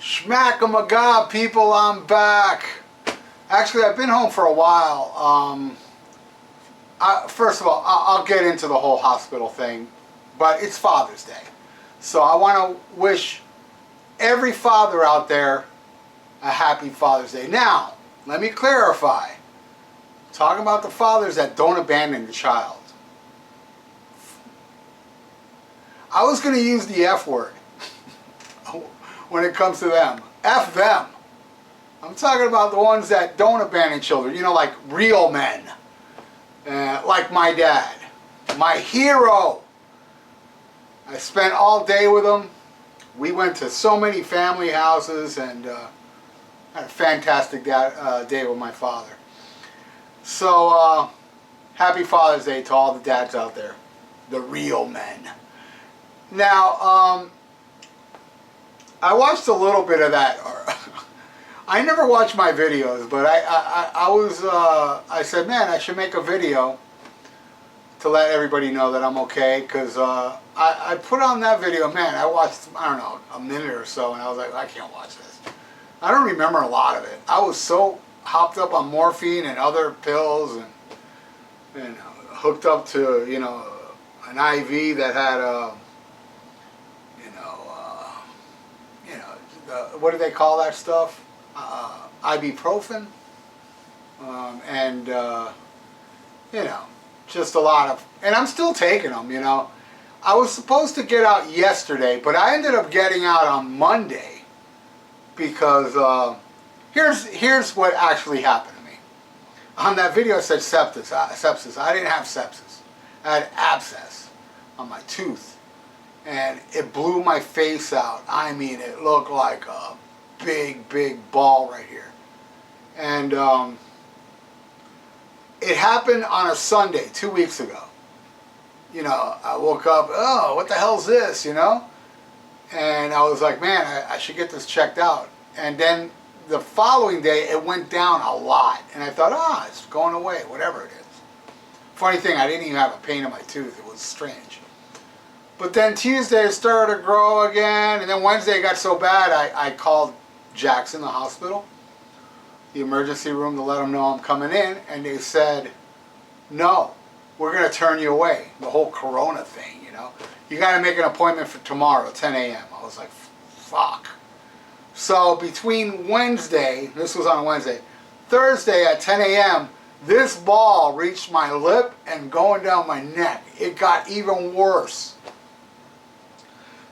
Schmack-a-ma-god, people, I'm back. Actually, I've been home for a while. First of all, I'll get into the whole hospital thing, but it's Father's Day. So I want to wish every father out there a happy Father's Day. Now, let me clarify. Talking about the fathers that don't abandon the child. I was going to use the F word when it comes to them. F them. I'm talking about the ones that don't abandon children. You know, like real men. Like my dad. My hero. I spent all day with him. We went to so many family houses and had a fantastic day with my father. So, happy Father's Day to all the dads out there. The real men. Now, I watched a little bit of that. I never watch my videos, but I said, man, I should make a video to let everybody know that I'm okay, because I put on that video, man, I watched, I don't know, a minute or so, and I was like, I can't watch this. I don't remember a lot of it. I was so hopped up on morphine and other pills, and hooked up to, you know, an IV that had what do they call that stuff? Ibuprofen, and you know, just a lot of, and I'm still taking them, you know. I was supposed to get out yesterday, but I ended up getting out on Monday because here's what actually happened to me. On that video it said sepsis. I didn't have sepsis. I had abscess on my tooth. And it blew my face out. I mean, it looked like a big, big ball right here. And it happened on a Sunday 2 weeks ago. You know, I woke up, oh, what the hell's this, you know? And I was like, man, I should get this checked out. And then the following day, it went down a lot. And I thought, it's going away, whatever it is. Funny thing, I didn't even have a pain in my tooth. It was strange. But then Tuesday it started to grow again, and then Wednesday it got so bad I called Jackson, the hospital, the emergency room, to let them know I'm coming in, and they said, no, we're going to turn you away. The whole corona thing, you know. You got to make an appointment for tomorrow at 10 a.m. I was like, fuck. So between Wednesday, this was on Wednesday, Thursday at 10 a.m., this ball reached my lip and going down my neck. It got even worse.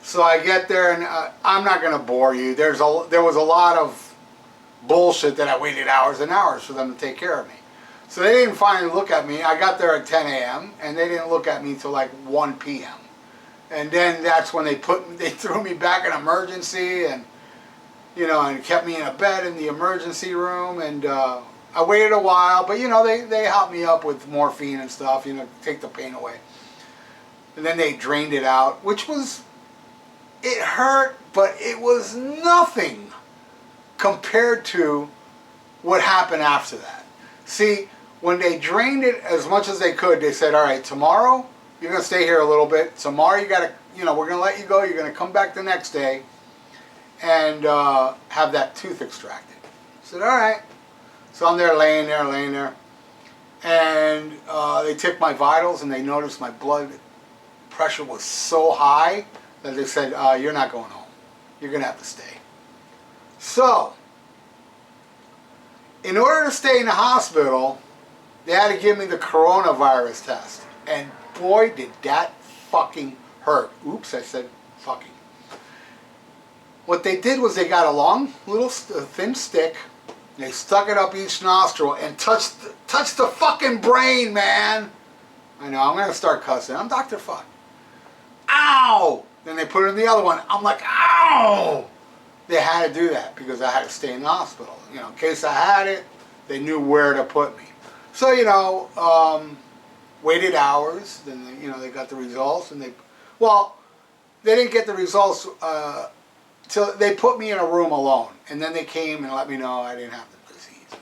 So I get there, and I'm not going to bore you. There was a lot of bullshit that I waited hours and hours for them to take care of me. So they didn't finally look at me. I got there at 10 a.m. and they didn't look at me until like 1 p.m. And then that's when they threw me back in emergency, and you know, and kept me in a bed in the emergency room. And I waited a while, but you know, they helped me up with morphine and stuff, you know, take the pain away. And then they drained it out, which was. It hurt, but it was nothing compared to what happened after that. See, when they drained it as much as they could, they said, all right, tomorrow you're going to stay here a little bit. Tomorrow you got to, you know, we're going to let you go. You're going to come back the next day and have that tooth extracted. I said, all right. So I'm there laying there. And they took my vitals, and they noticed my blood pressure was so high that they said, you're not going home. You're going to have to stay. So, in order to stay in the hospital, they had to give me the coronavirus test. And boy, did that fucking hurt. Oops, I said fucking. What they did was they got a long, little, thin stick, and they stuck it up each nostril and touched the fucking brain, man. I know, I'm going to start cussing. I'm Dr. Fuck. Ow! Then they put it in the other one. I'm like, ow! They had to do that because I had to stay in the hospital. You know, in case I had it, they knew where to put me. So, you know, waited hours. Then, you know, they got the results. And they didn't get the results till they put me in a room alone. And then they came and let me know I didn't have the disease,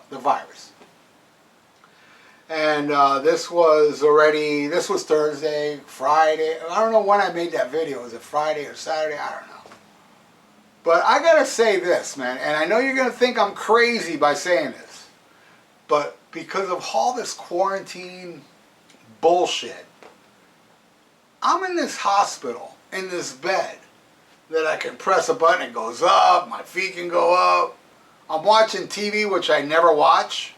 the virus. And this was Thursday, Friday. I don't know when I made that video. Was it Friday or Saturday? I don't know. But I gotta say this, man, and I know you're gonna think I'm crazy by saying this, but because of all this quarantine bullshit, I'm in this hospital, in this bed, that I can press a button, it goes up, my feet can go up. I'm watching TV, which I never watch.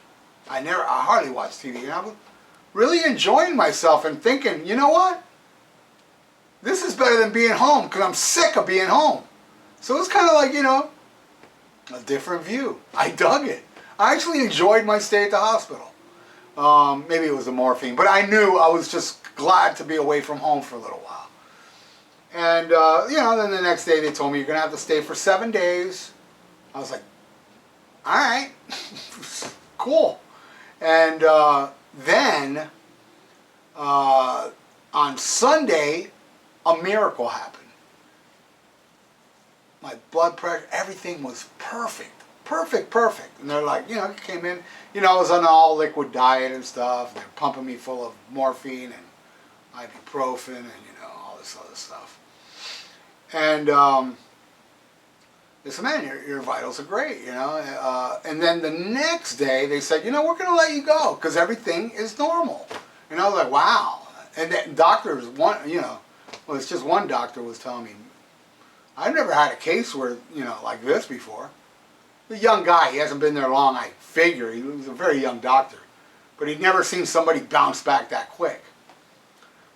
I hardly watch TV. And I'm really enjoying myself and thinking, you know what? This is better than being home, because I'm sick of being home. So it's kind of like, you know, a different view. I dug it. I actually enjoyed my stay at the hospital. Maybe it was the morphine, but I knew I was just glad to be away from home for a little while. And, you know, then the next day they told me, you're going to have to stay for 7 days. I was like, all right, cool. And then on Sunday, a miracle happened. My blood pressure, everything was perfect. Perfect. And they're like, you know, came in, you know, I was on an all liquid diet and stuff. They're pumping me full of morphine and ibuprofen and, you know, all this other stuff. And they said, man, your vitals are great, you know. And then the next day they said, you know, we're going to let you go because everything is normal. And I was like, wow. And then doctors, you know, well, it's just one doctor was telling me, I've never had a case where, you know, like this before. A young guy, he hasn't been there long, I figure. He was a very young doctor. But he'd never seen somebody bounce back that quick.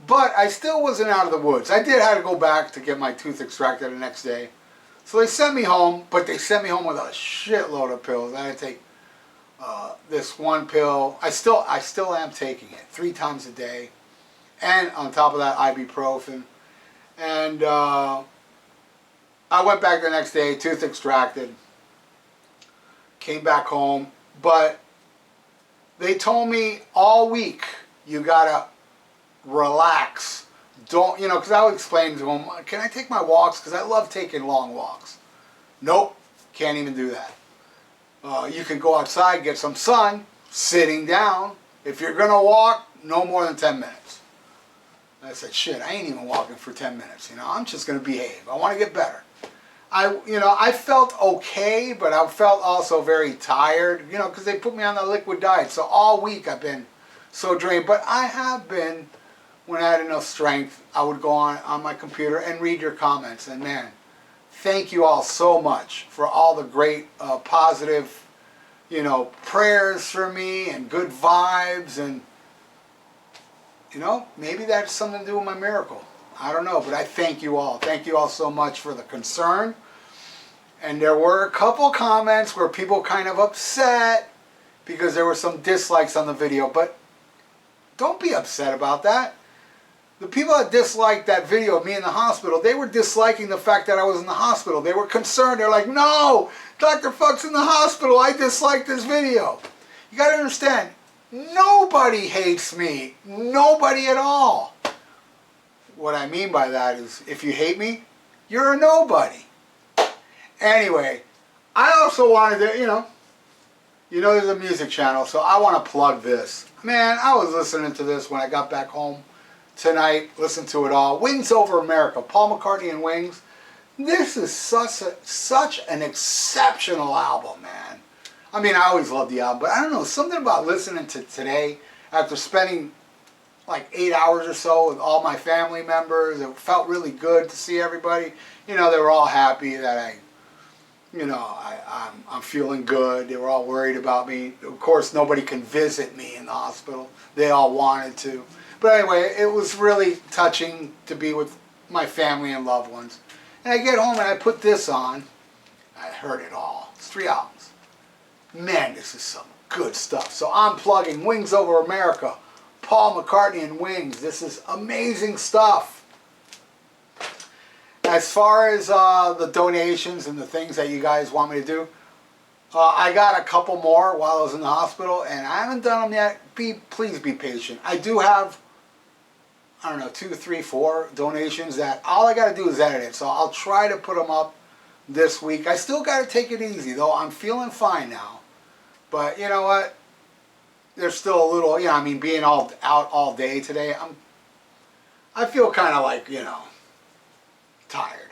But I still wasn't out of the woods. I did have to go back to get my tooth extracted the next day. So they sent me home, but they sent me home with a shitload of pills. I had to take this one pill. I still am taking it 3 times a day. And on top of that, ibuprofen. And I went back the next day, tooth extracted. Came back home, but they told me all week, you gotta relax. Don't, you know, because I would explain to them, can I take my walks? Because I love taking long walks. Nope, can't even do that. You can go outside, get some sun, sitting down. If you're gonna walk, no more than 10 minutes. And I said, shit, I ain't even walking for 10 minutes. You know, I'm just gonna behave. I want to get better. I felt okay, but I felt also very tired, you know, because they put me on the liquid diet. So all week I've been so drained. But I have been, when I had enough strength, I would go on my computer and read your comments. And man, thank you all so much for all the great positive, you know, prayers for me and good vibes. And, you know, maybe that's something to do with my miracle. I don't know, but I thank you all. Thank you all so much for the concern. And there were a couple comments where people kind of upset because there were some dislikes on the video, but don't be upset about that. The people that disliked that video of me in the hospital, they were disliking the fact that I was in the hospital. They were concerned. They're like, no, Dr. Fuck's in the hospital. I dislike this video. You got to understand, nobody hates me. Nobody at all. What I mean by that is, if you hate me, you're a nobody. Anyway, I also wanted to, you know, there's a music channel, so I want to plug this. Man, I was listening to this when I got back home tonight, listened to it all. Wings Over America, Paul McCartney and Wings. This is such an exceptional album, man. I mean, I always loved the album, but I don't know, something about listening to today, after spending like 8 hours or so with all my family members, it felt really good to see everybody. You know, they were all happy that I'm feeling good. They were all worried about me. Of course, nobody can visit me in the hospital. They all wanted to. But anyway, it was really touching to be with my family and loved ones. And I get home and I put this on. I heard it all. It's 3 albums. Man, this is some good stuff. So I'm plugging Wings Over America, Paul McCartney and Wings. This is amazing stuff. As far as the donations and the things that you guys want me to do, I got a couple more while I was in the hospital, and I haven't done them yet. Please be patient. I do have, I don't know, 2, 3, 4 donations that all I got to do is edit it. So I'll try to put them up this week. I still got to take it easy, though. I'm feeling fine now. But you know what? There's still a little, you know, I mean, being out all day today, I feel kind of like, you know, tired.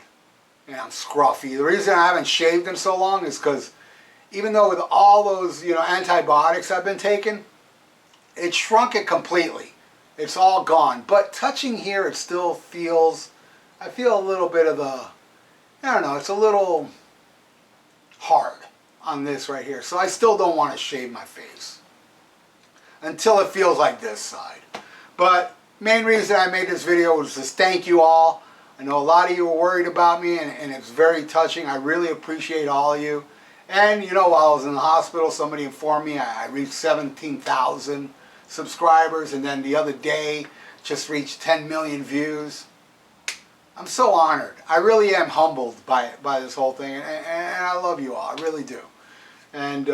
and I'm scruffy. The reason I haven't shaved in so long is because even though with all those, you know, antibiotics I've been taking, it shrunk it completely. It's all gone. But touching here, it still feels, I feel a little bit of the, I don't know, it's a little hard on this right here. So I still don't want to shave my face until it feels like this side. But main reason I made this video was to thank you all. I know a lot of you were worried about me, and it's very touching. I really appreciate all of you. And you know, while I was in the hospital, somebody informed me I reached 17,000 subscribers, and then the other day just reached 10 million views. I'm so honored. I really am humbled by this whole thing, and I love you all. I really do. And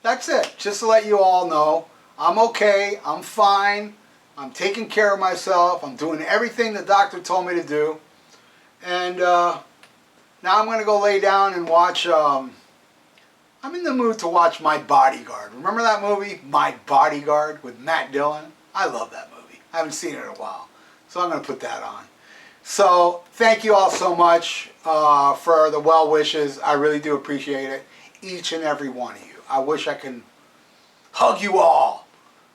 that's it. Just to let you all know, I'm okay. I'm fine. I'm taking care of myself. I'm doing everything the doctor told me to do. And now I'm going to go lay down and watch, I'm in the mood to watch My Bodyguard. Remember that movie, My Bodyguard, with Matt Dillon? I love that movie. I haven't seen it in a while. So I'm going to put that on. So thank you all so much for the well wishes. I really do appreciate it. Each and every one of you. I wish I could hug you all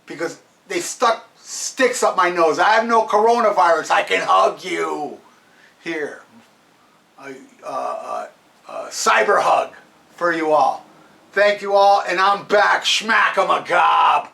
because they stuck sticks up my nose. I have no coronavirus. I can hug you. Here. Cyber hug for you all. Thank you all, and I'm back. Schmack-a-ma-gob.